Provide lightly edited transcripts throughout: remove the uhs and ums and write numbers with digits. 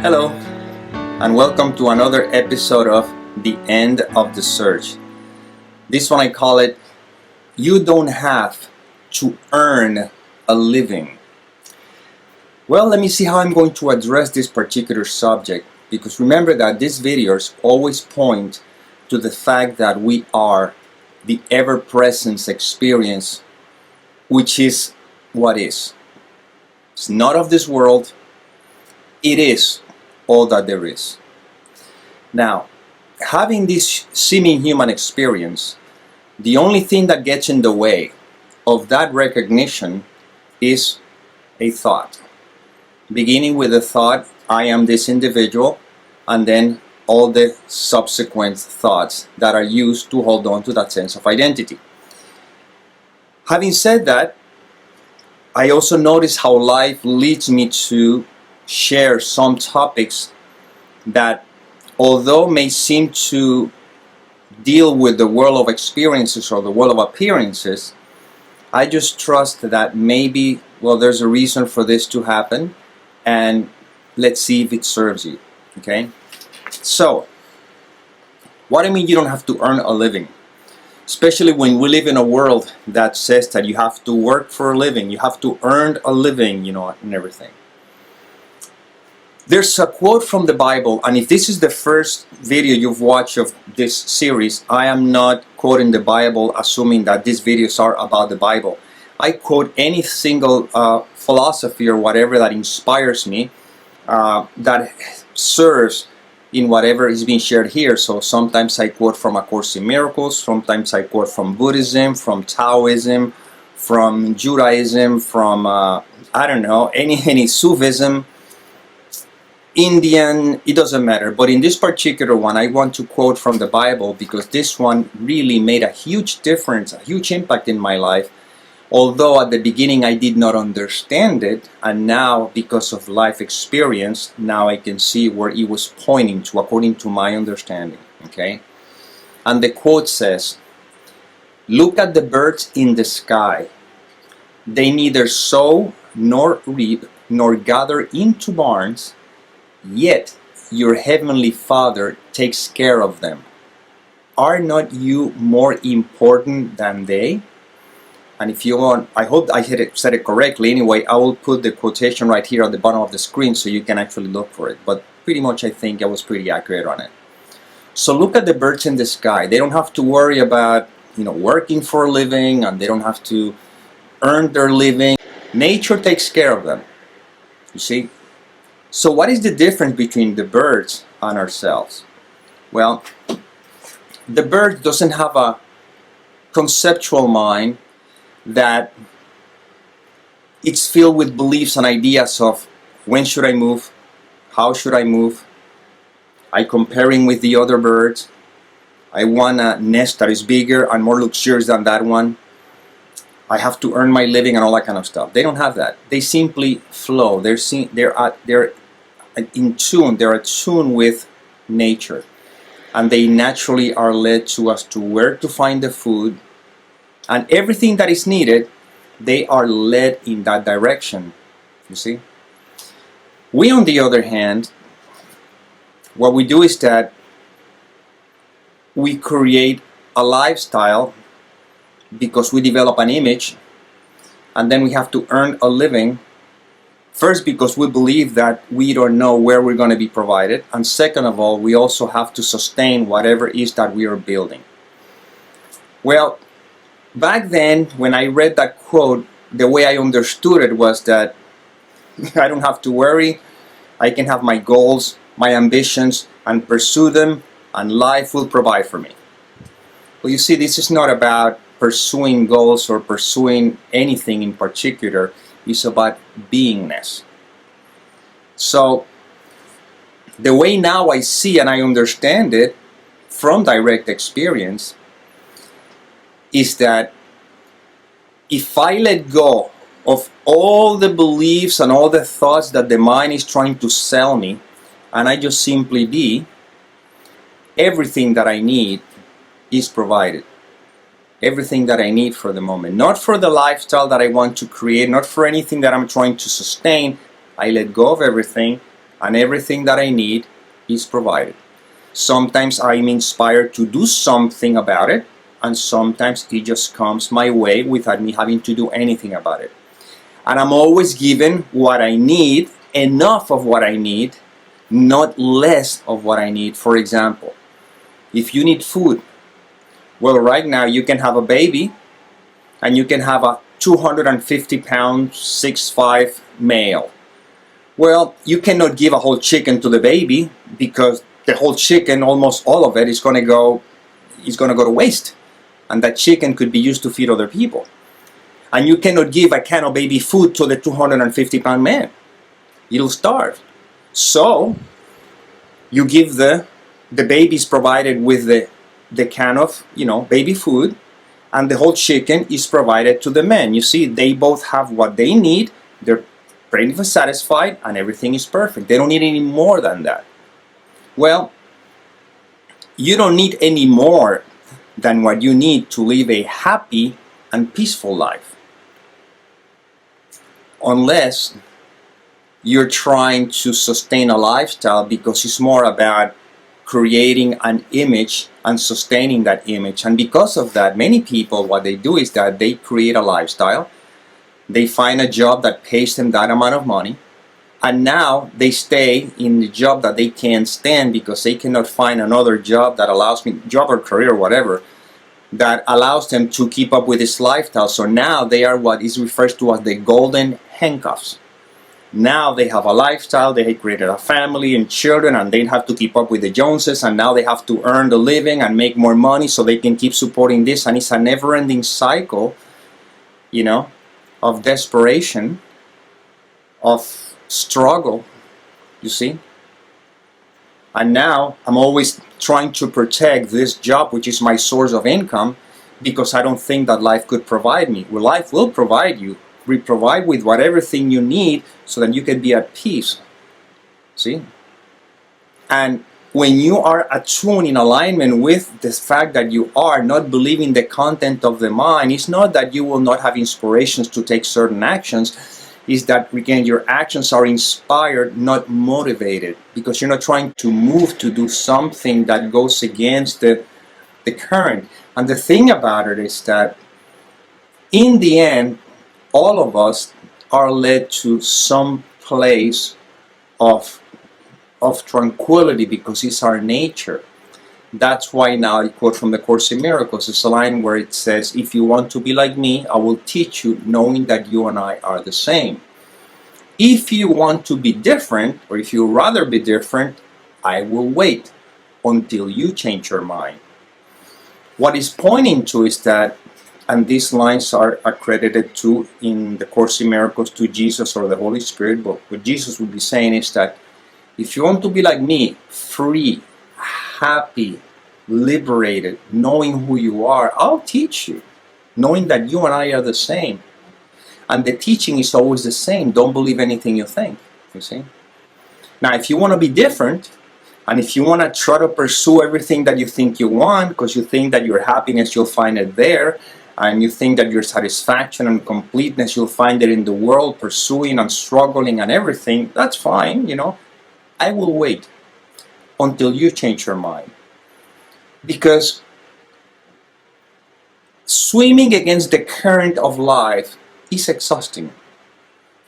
Hello, and welcome to another episode of The End of the Search. This one I call it, You Don't Have to Earn a Living. Well, let me see how I'm going to address this particular subject, because remember that these videos always point to the fact that we are the ever-present experience, which is what is. It's not of this world, it is all that there is. Now, having this seeming human experience, the only thing that gets in the way of that recognition is a thought. Beginning with the thought, I am this individual, and then all the subsequent thoughts that are used to hold on to that sense of identity. Having said that, I also notice how life leads me to share some topics that, although may seem to deal with the world of experiences or the world of appearances, I just trust that maybe, there's a reason for this to happen, and let's see if it serves you. Okay? So, what I mean you don't have to earn a living, especially when we live in a world that says that you have to work for a living, you have to earn a living, and everything. There's a quote from the Bible, and if this is the first video you've watched of this series, I am not quoting the Bible assuming that these videos are about the Bible. I quote any single philosophy or whatever that inspires me, that serves in whatever is being shared here. So sometimes I quote from A Course in Miracles, sometimes I quote from Buddhism, from Taoism, from Judaism, from, any Sufism, Indian, it doesn't matter. But in this particular one, I want to quote from the Bible because this one really made a huge difference, a huge impact in my life. Although at the beginning I did not understand it, and now because of life experience, now I can see where it was pointing to according to my understanding. Okay? And the quote says, "Look at the birds in the sky. They neither sow nor reap nor gather into barns, yet your heavenly Father takes care of them. Are not you more important than they?" And if you want, I hope I said it correctly. Anyway, I will put the quotation right here at the bottom of the screen so you can actually look for it. But pretty much I think I was pretty accurate on it. So look at the birds in the sky. They don't have to worry about, working for a living, and they don't have to earn their living. Nature takes care of them. You see? So what is the difference between the birds and ourselves? Well, the bird doesn't have a conceptual mind that it's filled with beliefs and ideas of when should I move, how should I move, I comparing with the other birds, I want a nest that is bigger and more luxurious than that one, I have to earn my living and all that kind of stuff. They don't have that. They simply flow. They're in tune. They're attuned with nature, and they naturally are led to us to where to find the food, and everything that is needed. They are led in that direction. You see. We, on the other hand, what we do is that we create a lifestyle because we develop an image, and then we have to earn a living. First, because we believe that we don't know where we're going to be provided, and second of all, we also have to sustain whatever it is that we are building. Well, back then, when I read that quote, the way I understood it was that I don't have to worry, I can have my goals, my ambitions, and pursue them, and life will provide for me. Well, you see, this is not about pursuing goals or pursuing anything in particular. It's about beingness. So the way now I see and I understand it from direct experience is that if I let go of all the beliefs and all the thoughts that the mind is trying to sell me, and I just simply be, everything that I need is provided. Everything that I need for the moment. Not for the lifestyle that I want to create, not for anything that I'm trying to sustain. I let go of everything, and everything that I need is provided. Sometimes I'm inspired to do something about it, and sometimes it just comes my way without me having to do anything about it. And I'm always given what I need, enough of what I need, not less of what I need. For example, if you need food, well, right now you can have a baby and you can have a 250-pound, 6'5" male. Well, you cannot give a whole chicken to the baby because the whole chicken, almost all of it, is going to go to waste. And that chicken could be used to feed other people. And you cannot give a can of baby food to the 250-pound man. It'll starve. So you give the babies provided with the can of baby food, and the whole chicken is provided to the men. You see, they both have what they need. They're pretty satisfied, and everything is perfect. They don't need any more than that. Well, you don't need any more than what you need to live a happy and peaceful life, unless you're trying to sustain a lifestyle, because it's more about creating an image and sustaining that image. And because of that, many people, what they do is that they create a lifestyle, they find a job that pays them that amount of money, and now they stay in the job that they can't stand because they cannot find another job that allows me, job or career or whatever, that allows them to keep up with this lifestyle. So now they are what is referred to as the golden handcuffs. Now they have a lifestyle, they have created a family and children, and they have to keep up with the Joneses, and now they have to earn the living and make more money so they can keep supporting this, and it's a never-ending cycle, of desperation, of struggle, you see. And now I'm always trying to protect this job, which is my source of income, because I don't think that life could provide me. Well, life will provide you. We provide with whatever thing you need so that you can be at peace. See? And when you are attuned in alignment with the fact that you are not believing the content of the mind, it's not that you will not have inspirations to take certain actions. Is that, again, your actions are inspired, not motivated, because you're not trying to move to do something that goes against the current. And the thing about it is that in the end, all of us are led to some place of tranquility, because it's our nature. That's why now I quote from the Course in Miracles. It's a line where it says, if you want to be like me, I will teach you, knowing that you and I are the same. If you want to be different, or if you rather be different, I will wait until you change your mind. What it's pointing to is that, and these lines are accredited to in the Course in Miracles to Jesus or the Holy Spirit, but what Jesus would be saying is that if you want to be like me, free, happy, liberated, knowing who you are, I'll teach you, knowing that you and I are the same. And the teaching is always the same. Don't believe anything you think, you see. Now, if you want to be different, and if you want to try to pursue everything that you think you want, because you think that your happiness, you'll find it there, and you think that your satisfaction and completeness, you'll find it in the world, pursuing and struggling and everything, that's fine, I will wait until you change your mind. Because swimming against the current of life is exhausting.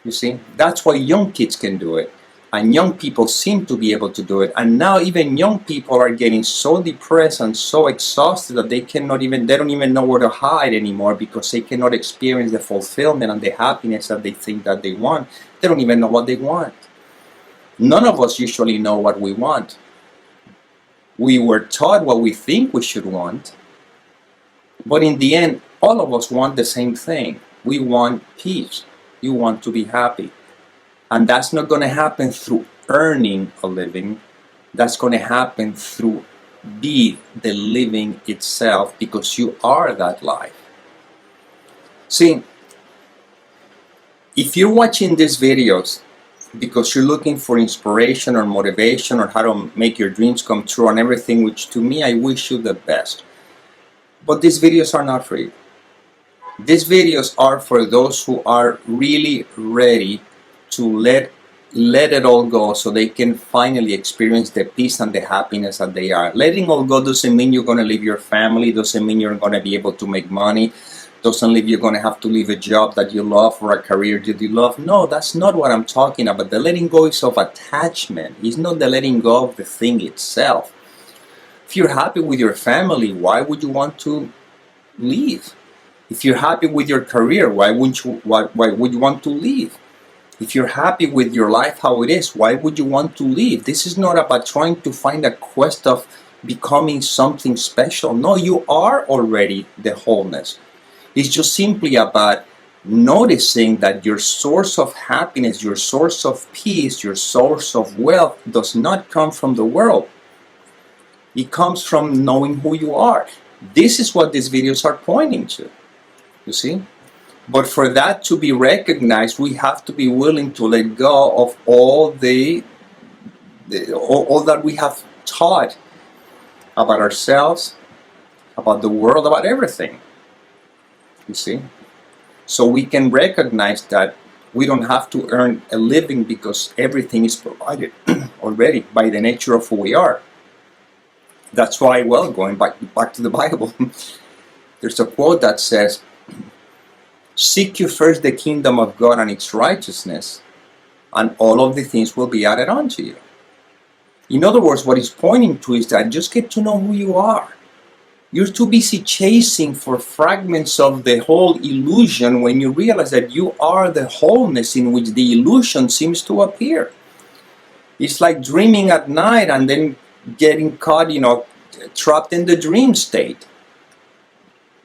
You see, that's why young kids can do it, and young people seem to be able to do it. And now even young people are getting so depressed and so exhausted that they don't even know where to hide anymore, because they cannot experience the fulfillment and the happiness that they think that they want. They don't even know what they want. None of us usually know what we want. We were taught what we think we should want, but in the end, all of us want the same thing. We want peace. You want to be happy. And that's not going to happen through earning a living. That's going to happen through be the living itself, because you are that life. See, if you're watching these videos because you're looking for inspiration or motivation or how to make your dreams come true and everything, which to me, I wish you the best. But these videos are not for you. These videos are for those who are really ready to let let it all go so they can finally experience the peace and the happiness that they are. Letting all go doesn't mean you're going to leave your family, doesn't mean you're going to be able to make money, doesn't mean you're going to have to leave a job that you love or a career that you love. No, that's not what I'm talking about. The letting go is of attachment. It's not the letting go of the thing itself. If you're happy with your family, why would you want to leave? If you're happy with your career, why would you want to leave? If you're happy with your life how it is, why would you want to leave? This is not about trying to find a quest of becoming something special. No, you are already the wholeness. It's just simply about noticing that your source of happiness, your source of peace, your source of wealth does not come from the world. It comes from knowing who you are. This is what these videos are pointing to, you see? But for that to be recognized, we have to be willing to let go of all all that we have taught about ourselves, about the world, about everything, you see? So we can recognize that we don't have to earn a living because everything is provided already by the nature of who we are. That's why, well, going back to the Bible, there's a quote that says, "Seek you first the kingdom of God and its righteousness, and all of the things will be added unto you." In other words, what he's pointing to is that just get to know who you are. You're too busy chasing for fragments of the whole illusion when you realize that you are the wholeness in which the illusion seems to appear. It's like dreaming at night and then getting caught, trapped in the dream state.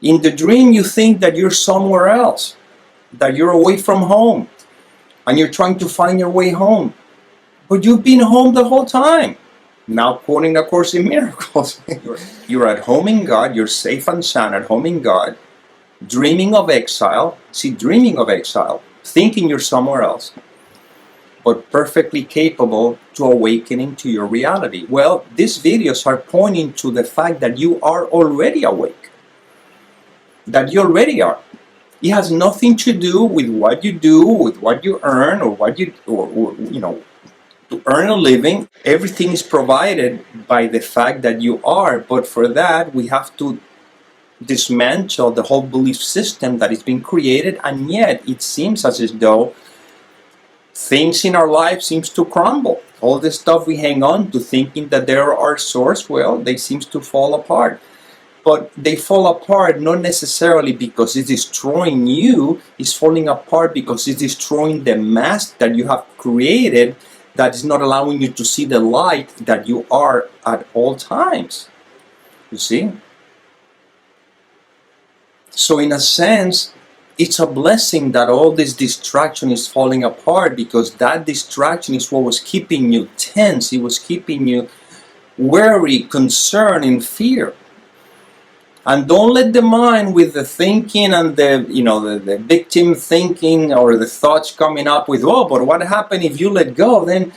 In the dream, you think that you're somewhere else, that you're away from home, and you're trying to find your way home. But you've been home the whole time. Now quoting the Course in Miracles. You're at home in God, you're safe and sound at home in God, dreaming of exile. See, dreaming of exile, thinking you're somewhere else, but perfectly capable to awakening to your reality. Well, these videos are pointing to the fact that you are already awake. That you already are. It has nothing to do with what you do, with what you earn, or to earn a living. Everything is provided by the fact that you are, but for that we have to dismantle the whole belief system that is being created, and yet it seems as though things in our life seems to crumble. All the stuff we hang on to thinking that they're our source, well, they seem to fall apart. But they fall apart not necessarily because it's destroying you, it's falling apart because it's destroying the mask that you have created that is not allowing you to see the light that you are at all times. You see? So in a sense, it's a blessing that all this distraction is falling apart, because that distraction is what was keeping you tense. It was keeping you worried, concerned, in fear. And don't let the mind with the thinking and the victim thinking, or the thoughts coming up with, oh, but what happened if you let go? Then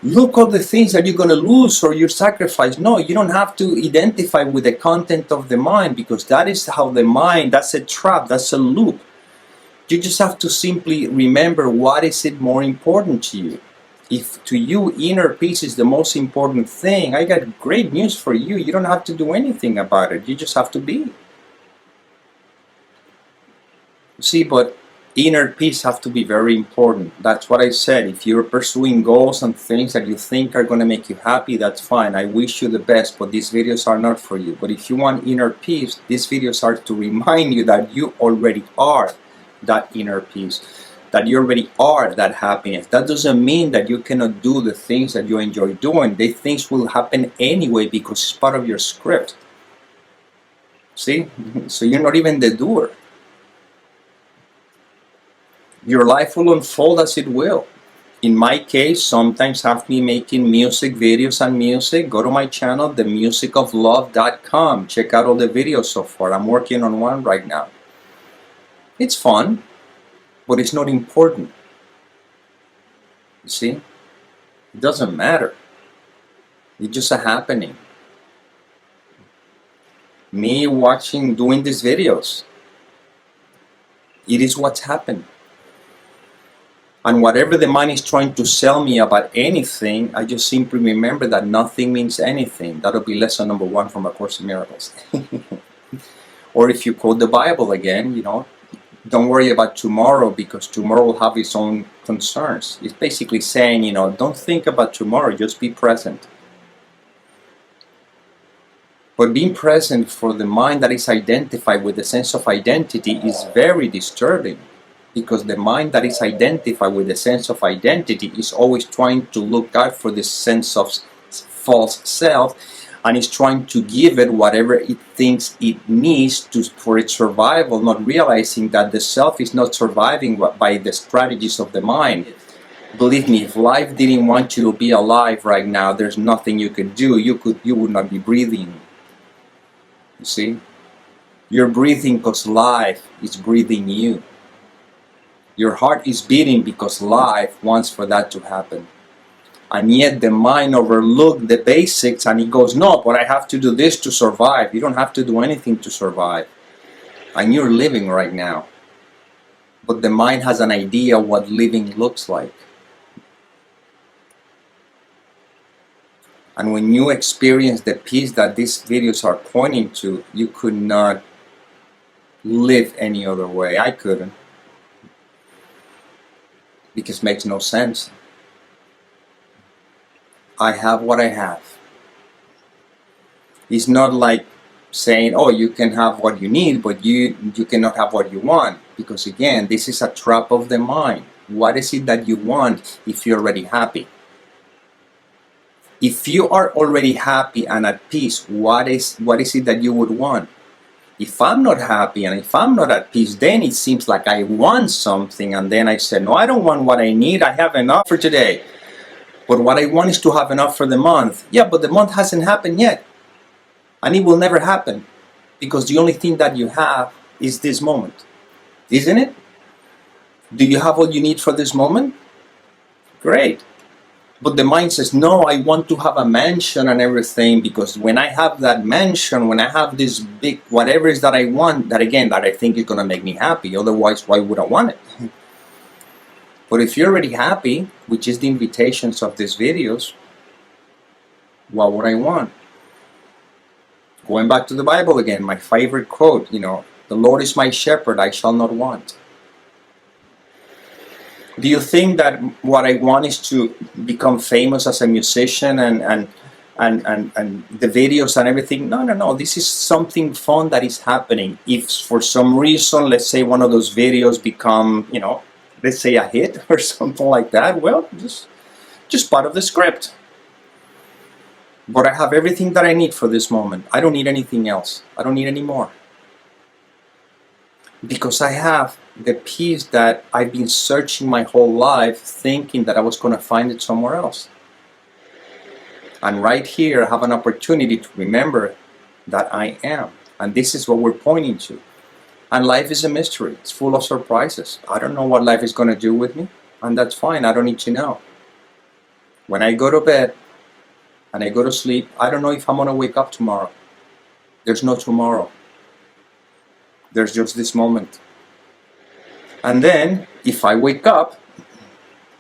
look all the things that you're going to lose or you sacrifice. No, you don't have to identify with the content of the mind, because that is how the mind, that's a trap, that's a loop. You just have to simply remember, what is it more important to you? If to you inner peace is the most important thing, I got great news for you. You don't have to do anything about it. You just have to be. See, but inner peace have to be very important. That's what I said. If you're pursuing goals and things that you think are going to make you happy, that's fine. I wish you the best, but these videos are not for you. But if you want inner peace, these videos are to remind you that you already are that inner peace, that you already are that happiness. That doesn't mean that you cannot do the things that you enjoy doing. The things will happen anyway because it's part of your script. See? So you're not even the doer. Your life will unfold as it will. In my case, sometimes have me making music videos and music. Go to my channel, themusicoflove.com. Check out all the videos so far. I'm working on one right now. It's fun, but it's not important. You see? It doesn't matter. It's just a happening. Me doing these videos. It is what's happened. And whatever the mind is trying to sell me about anything, I just simply remember that nothing means anything. That'll be lesson number 1 from A Course in Miracles. Or if you quote the Bible again, don't worry about tomorrow because tomorrow will have its own concerns. It's basically saying, don't think about tomorrow, just be present. But being present for the mind that is identified with the sense of identity is very disturbing, because the mind that is identified with the sense of identity is always trying to look out for this sense of false self, and is trying to give it whatever it thinks it needs for its survival, not realizing that the self is not surviving by the strategies of the mind. Believe me, if life didn't want you to be alive right now, there's nothing you could do. You would not be breathing. You see? You're breathing because life is breathing you. Your heart is beating because life wants for that to happen. And yet the mind overlooked the basics and it goes, no, but I have to do this to survive. You don't have to do anything to survive. And you're living right now. But the mind has an idea what living looks like. And when you experience the peace that these videos are pointing to, you could not live any other way. I couldn't. Because it makes no sense. I have what I have. It's not like saying, oh, you can have what you need, but you cannot have what you want. Because again, this is a trap of the mind. What is it that you want if you're already happy? If you are already happy and at peace, what is it that you would want? If I'm not happy and if I'm not at peace, then it seems like I want something, and then I said, no, I don't want what I need, I have enough for today. But what I want is to have enough for the month. Yeah, but the month hasn't happened yet. And it will never happen. Because the only thing that you have is this moment. Isn't it? Do you have what you need for this moment? Great. But the mind says, no, I want to have a mansion and everything, because when I have that mansion, when I have this big whatever it is that I want, that I think is going to make me happy. Otherwise, why would I want it? But if you're already happy, which is the invitations of these videos, what would I want? Going back to the Bible again, my favorite quote, the Lord is my shepherd, I shall not want. Do you think that what I want is to become famous as a musician and the videos and everything? No. This is something fun that is happening. If for some reason, let's say one of those videos become, let's say a hit or something like that, well, just part of the script. But I have everything that I need for this moment. I don't need anything else. I don't need any more. Because I have the peace that I've been searching my whole life, thinking that I was going to find it somewhere else. And right here I have an opportunity to remember that I am. And this is what we're pointing to. And life is a mystery. It's full of surprises. I don't know what life is going to do with me. And that's fine. I don't need to know. When I go to bed and I go to sleep, I don't know if I'm going to wake up tomorrow. There's no tomorrow. There's just this moment. And then, if I wake up,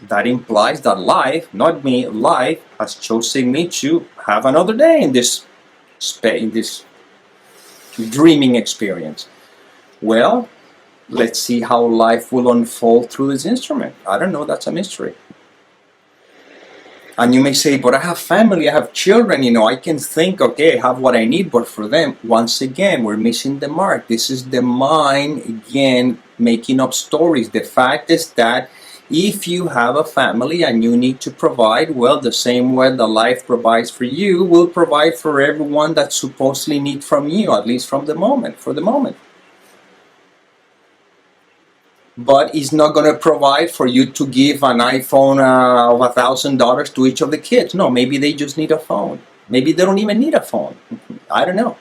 that implies that life, not me, life has chosen me to have another day in this dreaming experience. Well, let's see how life will unfold through this instrument. I don't know, that's a mystery. And you may say, but I have family, I have children, I can think, okay, I have what I need, but for them, once again, we're missing the mark. This is the mind, again, making up stories. The fact is that if you have a family and you need to provide, well, the same way the life provides for you will provide for everyone that supposedly needs from you, at least for the moment. But it's not going to provide for you to give an iPhone of $1,000 to each of the kids. No, maybe they just need a phone. Maybe they don't even need a phone. I don't know.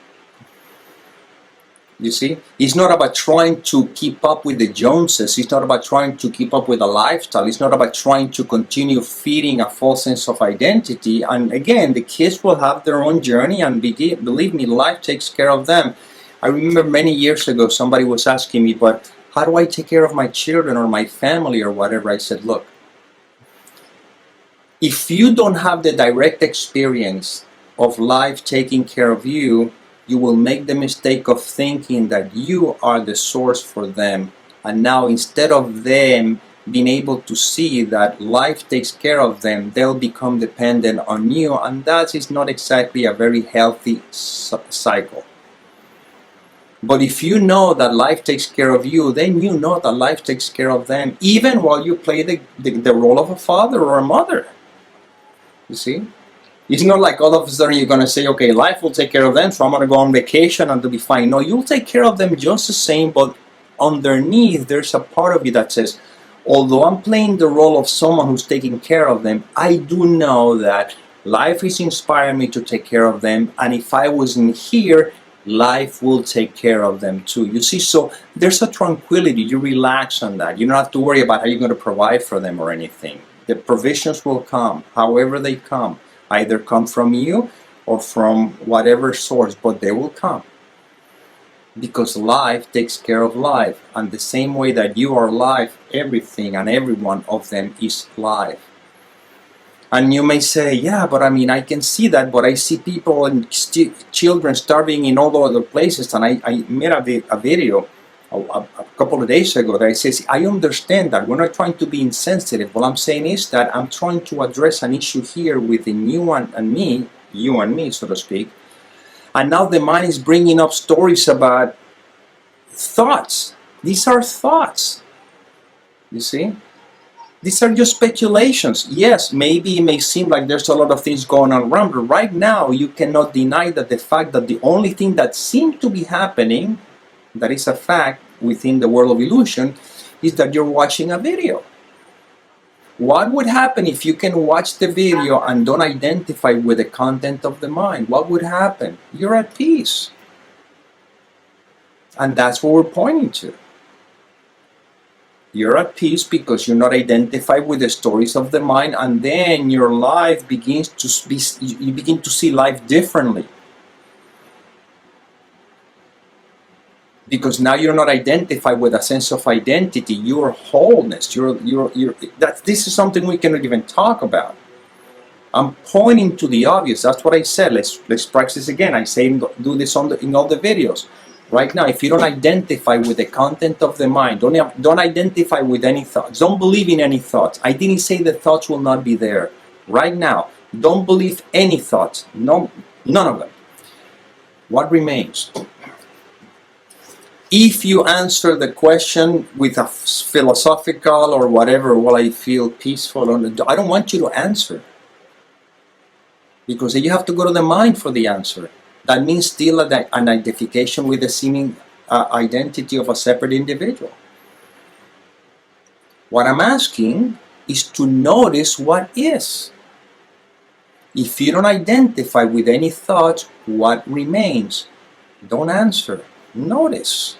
You see? It's not about trying to keep up with the Joneses. It's not about trying to keep up with a lifestyle. It's not about trying to continue feeding a false sense of identity. And again, the kids will have their own journey, and believe me, life takes care of them. I remember many years ago, somebody was asking me, but how do I take care of my children or my family or whatever? I said, look, If you don't have the direct experience of life taking care of you, you will make the mistake of thinking that you are the source for them. And now, instead of them being able to see that life takes care of them, they'll become dependent on you, and that is not exactly a very healthy cycle. But if you know that life takes care of you, then you know that life takes care of them, even while you play the role of a father or a mother. You see? It's not like all of a sudden you're going to say, okay, life will take care of them, so I'm going to go on vacation and they'll be fine. No, you'll take care of them just the same, but underneath there's a part of you that says, although I'm playing the role of someone who's taking care of them, I do know that life is inspiring me to take care of them, and if I wasn't here, life will take care of them too. You see, so there's a tranquility. You relax on that. You don't have to worry about how you're going to provide for them or anything. The provisions will come, however they come. Either come from you or from whatever source, but they will come. Because life takes care of life. And the same way that you are life, everything and every one of them is life. And you may say, yeah, but I mean, I can see that, but I see people and children starving in all other places. And I made a video a couple of days ago that I says, I understand that. We're not trying to be insensitive. What I'm saying is that I'm trying to address an issue here within you and me, so to speak. And now the mind is bringing up stories about thoughts. These are thoughts. You see? These are just speculations. Yes, maybe it may seem like there's a lot of things going on around, but right now you cannot deny that the fact that the only thing that seems to be happening, that is a fact within the world of illusion, is that you're watching a video. What would happen if you can watch the video and don't identify with the content of the mind? What would happen? You're at peace. And that's what we're pointing to. You're at peace because you're not identified with the stories of the mind, and then your life begins to be, you begin to see life differently. Because now you're not identified with a sense of identity, your wholeness, this is something we cannot even talk about. I'm pointing to the obvious. That's what I said. Let's practice again. I say do this in all the videos. Right now, if you don't identify with the content of the mind, don't identify with any thoughts. Don't believe in any thoughts. I didn't say the thoughts will not be there. Right now, don't believe any thoughts. No, none of them. What remains? If you answer the question with a philosophical or whatever, well, I feel peaceful, I don't want you to answer. Because you have to go to the mind for the answer. That means still an identification with the seeming identity of a separate individual. What I'm asking is to notice what is. If you don't identify with any thoughts, what remains? Don't answer. Notice.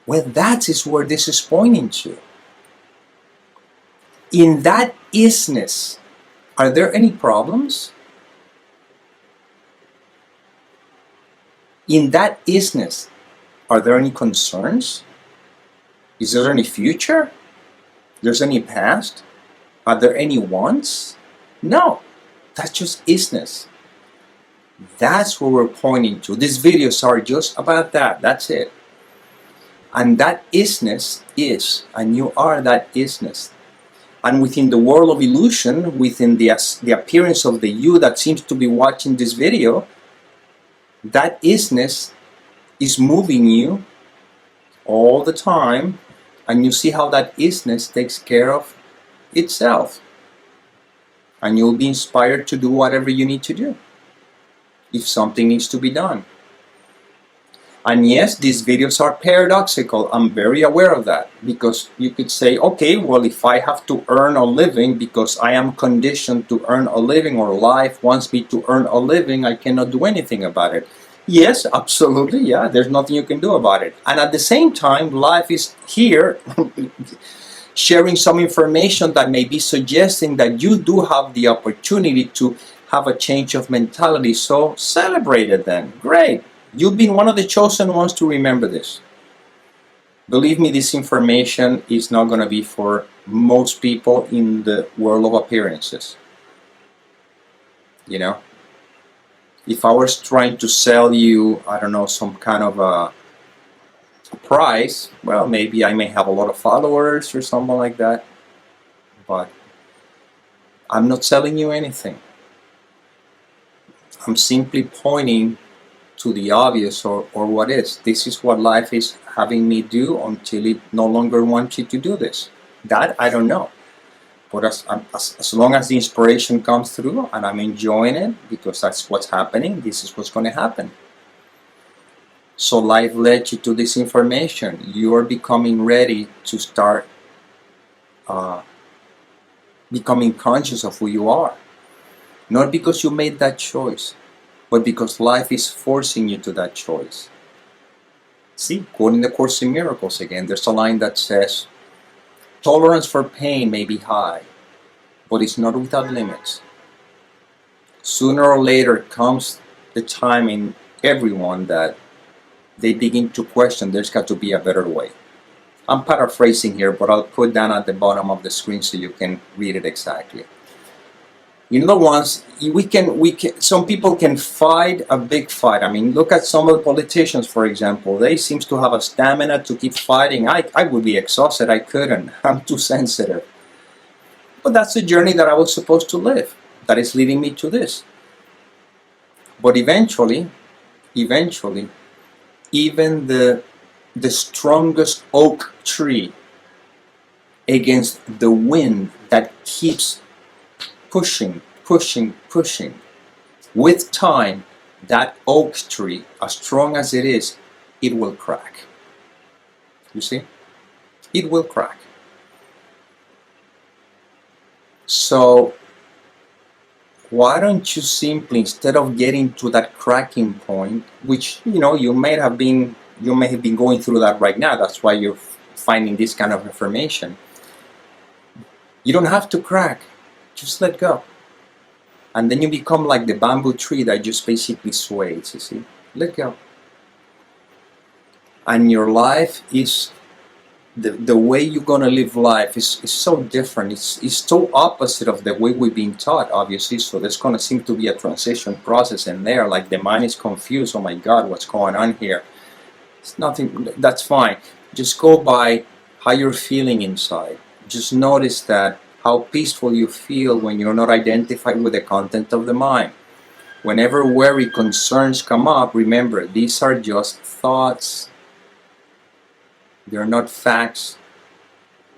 Well, that is where this is pointing to. In that isness, are there any problems? In that isness, are there any concerns? Is there any future? There's any past? Are there any wants? No, that's just isness. That's what we're pointing to. These videos are just about that. That's it. And that isness is, and you are that isness. And within the world of illusion, within the appearance of the you that seems to be watching this video, that isness is moving you all the time, and you see how that isness takes care of itself. And you'll be inspired to do whatever you need to do if something needs to be done. And yes, these videos are paradoxical. I'm very aware of that, because you could say, okay, well, if I have to earn a living because I am conditioned to earn a living, or life wants me to earn a living, I cannot do anything about it. Yes, absolutely, yeah, there's nothing you can do about it. And at the same time, life is here sharing some information that may be suggesting that you do have the opportunity to have a change of mentality. So celebrate it then. Great. You've been one of the chosen ones to remember this. Believe me, this information is not going to be for most people in the world of appearances. You know, if I was trying to sell you, I don't know, some kind of a price, well, maybe I may have a lot of followers or something like that, but I'm not selling you anything. I'm simply pointing to the obvious, or what is. This is what life is having me do until it no longer wants you to do this. That I don't know. But as long as the inspiration comes through and I'm enjoying it, because that's what's happening, this is what's going to happen. So life led you to this information. You are becoming ready to start becoming conscious of who you are. Not because you made that choice, but because life is forcing you to that choice. See, quoting the Course in Miracles again, there's a line that says, tolerance for pain may be high, but it's not without limits. Sooner or later comes the time in everyone that they begin to question there's got to be a better way. I'm paraphrasing here, but I'll put that at the bottom of the screen so you can read it exactly. You know, once we can, some people can fight a big fight. I mean, look at some of the politicians, for example. They seem to have a stamina to keep fighting. I would be exhausted. I couldn't. I'm too sensitive. But that's the journey that I was supposed to live. That is leading me to this. But eventually, even the strongest oak tree against the wind that keeps pushing, with time, that oak tree, as strong as it is, it will crack. You see? It will crack. So why don't you simply, instead of getting to that cracking point, which you may have been going through that right now, that's why you're finding this kind of information. You don't have to crack, just let go. And then you become like the bamboo tree that just basically sways, you see? Let go. And your life is, the way you're going to live life is so different. It's so opposite of the way we've been taught, obviously. So there's going to seem to be a transition process in there. Like the mind is confused. Oh my God, what's going on here? It's nothing. That's fine. Just go by how you're feeling inside. Just notice that how peaceful you feel when you're not identified with the content of the mind. Whenever worry, concerns come up, remember, these are just thoughts. They're not facts.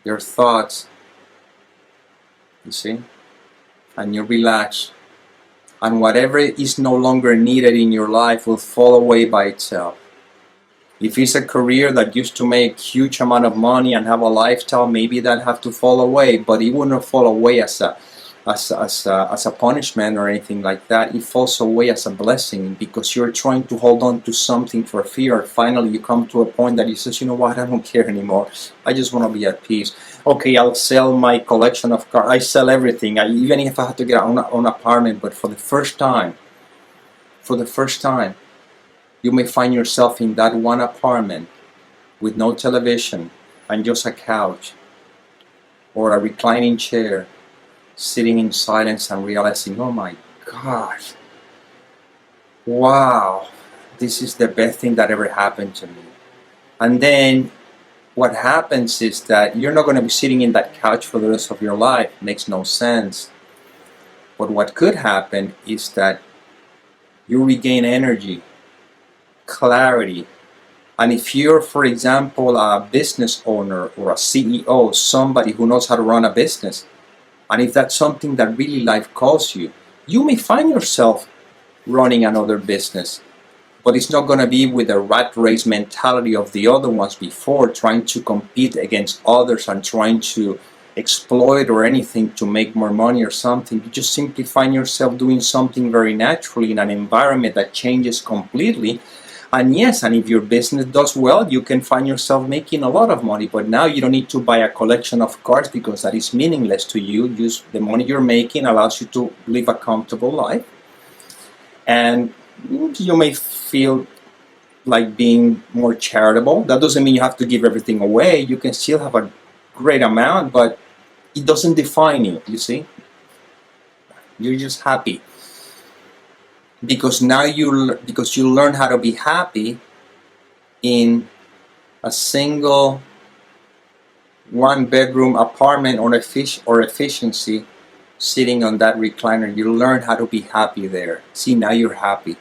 They're thoughts. You see? And you relax. And whatever is no longer needed in your life will fall away by itself. If it's a career that used to make huge amount of money and have a lifestyle, maybe that have to fall away, but it wouldn't fall away as a punishment or anything like that. It falls away as a blessing because you're trying to hold on to something for fear. Finally, you come to a point that you says, you know what, I don't care anymore. I just want to be at peace. Okay, I'll sell my collection of cars. I sell everything. Even if I have to get an apartment, but for the first time, you may find yourself in that one apartment with no television and just a couch or a reclining chair, sitting in silence and realizing, oh my God, wow, this is the best thing that ever happened to me. And then what happens is that you're not going to be sitting in that couch for the rest of your life. It makes no sense. But what could happen is that you regain energy, clarity. And if you're, for example, a business owner or a CEO, somebody who knows how to run a business, and if that's something that really life calls you, you may find yourself running another business. But it's not going to be with the rat race mentality of the other ones before, trying to compete against others and trying to exploit or anything to make more money or something. You just simply find yourself doing something very naturally in an environment that changes completely. And yes, and if your business does well, you can find yourself making a lot of money. But now you don't need to buy a collection of cars because that is meaningless to you. Just the money you're making allows you to live a comfortable life. And you may feel like being more charitable. That doesn't mean you have to give everything away. You can still have a great amount, but it doesn't define you, you see? You're just happy. Because now because you learn how to be happy in a single one-bedroom apartment or efficiency, sitting on that recliner. You learn how to be happy there. See, now you're happy.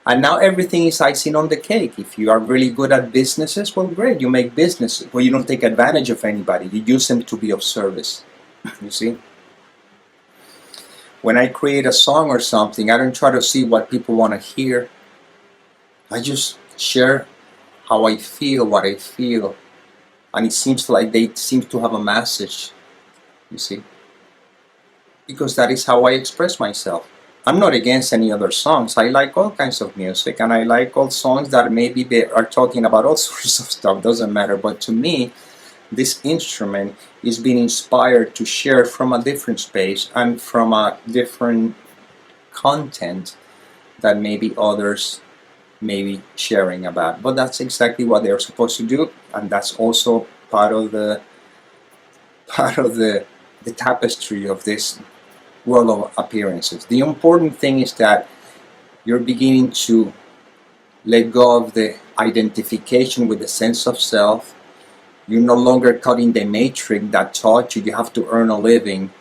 And now everything is icing on the cake. If you are really good at businesses, well, great, you make business. Well, you don't take advantage of anybody. You use them to be of service. You see? When I create a song or something, I don't try to see what people want to hear. I just share how I feel, what I feel. And it seems like they seem to have a message, you see? Because that is how I express myself. I'm not against any other songs. I like all kinds of music, and I like all songs that maybe they are talking about all sorts of stuff, doesn't matter. But to me, this instrument is being inspired to share from a different space and from a different content that maybe others may be sharing about. But that's exactly what they're supposed to do, and that's also part of the tapestry of this world of appearances. The important thing is that you're beginning to let go of the identification with the sense of self. You're no longer caught in the matrix that taught you have to earn a living.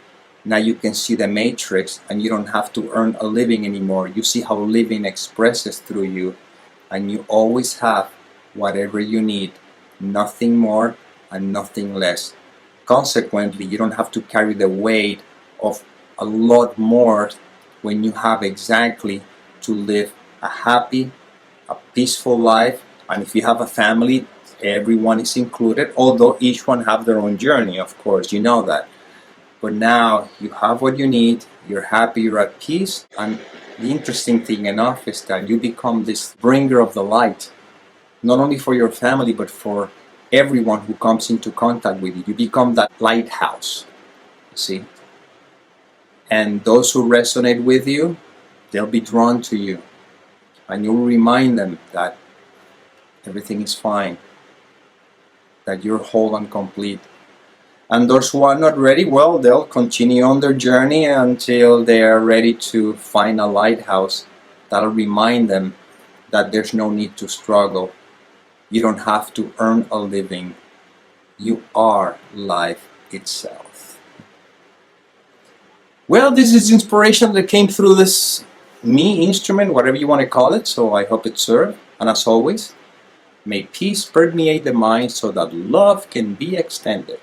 Now you can see the matrix and you don't have to earn a living anymore. You see how living expresses through you, and you always have whatever you need, nothing more and nothing less. Consequently, you don't have to carry the weight of a lot more when you have exactly to live a happy, a peaceful life. And if you have a family, everyone is included, although each one have their own journey, of course, you know that. But now you have what you need, you're happy, you're at peace, and the interesting thing enough is that you become this bringer of the light, not only for your family, but for everyone who comes into contact with you. You become that lighthouse, see? And those who resonate with you, they'll be drawn to you. And you'll remind them that everything is fine, that you're whole and complete. And those who are not ready, well, they'll continue on their journey until they are ready to find a lighthouse that'll remind them that there's no need to struggle. You don't have to earn a living. You are life itself. Well, this is inspiration that came through this me instrument, whatever you want to call it, so I hope it served. And as always, may peace permeate the mind so that love can be extended.